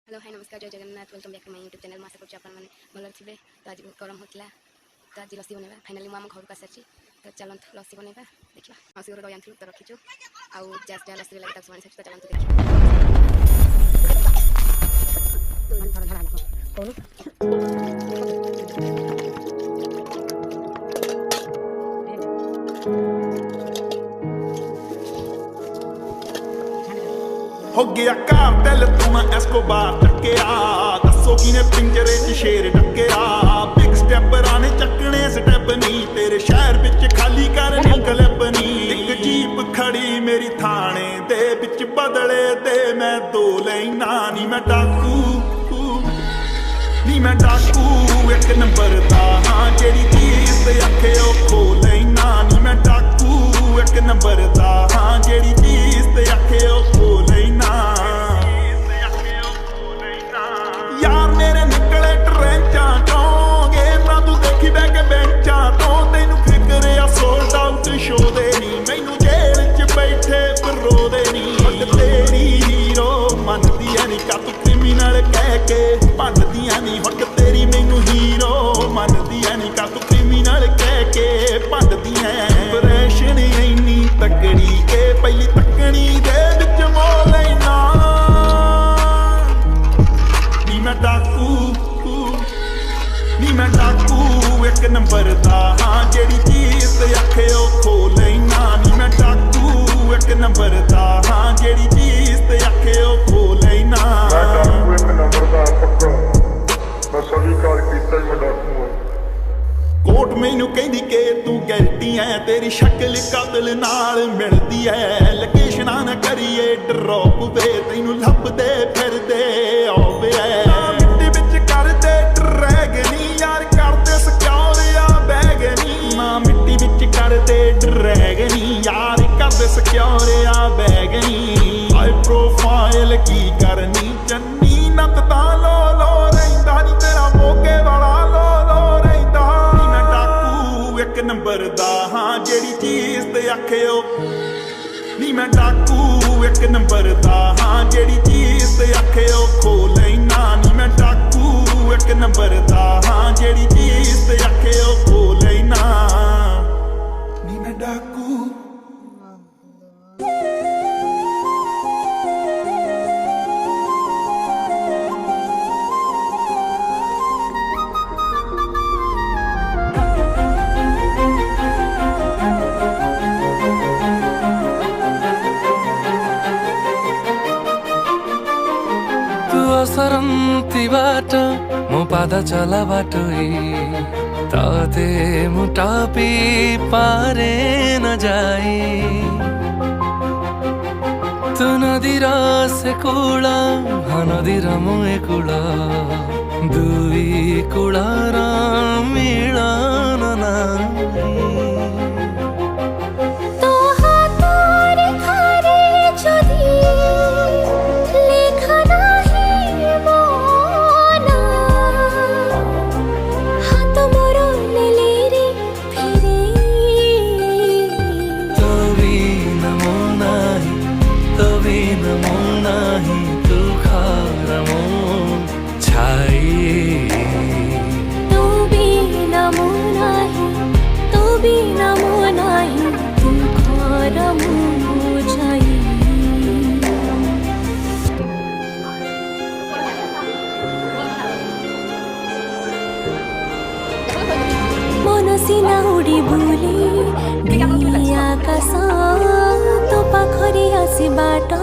Hello hi नमस्कार जय Jagannath welcome back to my YouTube channel. आशा कर भल थे। तो आज गरम होता तो आज लस्सी बनवा फाइनाली मुझे घर को आसी तो चलत लस्सी बनवा देखा मौसी घर रही तो रखीचु आउ जैस लस्सी लगे सब तो चलते हो गया कार्टेल तू मैं एस्कोबार टक्केया दसो किने पिंजरे च शेर टक्केया बिग स्टेपर आने चकने स्टेप नहीं तेरे शहर विच खाली करनी क्लिप नहीं एक जीप खड़ी मेरी थाने दे विच बदले दे मैं दो लेना नी मैं डाकू एक नंबर दा हाँ जेड़ी चीज ते आखे ओ खो लेना नी मैं डाकू एक नंबर दा हाँ जेड़ी चीज ते आखे ओ खो लेना यार मेरे निकले ट्रेंचा चों गेमां तू देखी बैग बेंचा तो तेनू फिक्र आ सोल्ड आउट शो दे नी मैनू जेल च बैठे परो दे नी तेरी हीरो मनदी है नी का तू क्रिमिनल कह के भंनदियां नी हट तेरी मैनू हीरो मनदी है नी का तू क्रिमिनल कह के भंनदियां इंप्रेशन इन्नी तकड़ी के पहली तकनी दे विच मोल लेना नी मैं डाकू एक नंबर दा हाँ जेड़ी चीज ते आखे ओ खो लेना नी मैं डाकू एक नंबर दा हाँ जेड़ी चीज ते आखे ओ खो लेना मैं डाकू एक नंबर दा पक्का मैं स्वीकार कीता मैं डाकू हां कोट मैनू कहंदी के तू गलती है तेरी शक्ल कातिल नाल मिलदी है लोकेशना न करिए ड्रॉप वे तैनू लभदे फिरदे आवे मिट्टी विच करदे ड्रैगनी यार करदे सिक्योर या बैगनी ना मिट्टी विच करदे ड्रैगनी यार करदे सिक्योर या बैगनी हाई प्रोफाइल की करनी चन्नी नत ता लो रहिंदा नी तेरा मोके वाला लो रहिंदा मैं डाकू एक नंबर दा हाँ जेड़ी चीज ते आखे ओ नी मैं डाकू एक नंबर दा हाँ जेड़ी चीज ते आखे ओ खो लेना नी मैं डाकू एक नंबर दा हाँ जेड़ी चीज ते आखे ओ खो लेना नी मैं डाकू सरन्ती बाटो मो पाद चला बाटो ताते मुटापी पारे न जाई तू नदीर से कूला हाँ नदीर मुए कूला दुई कूलार मिलन नाही सिना उड़ी बुली आकाश तो पाखरी आसी बाट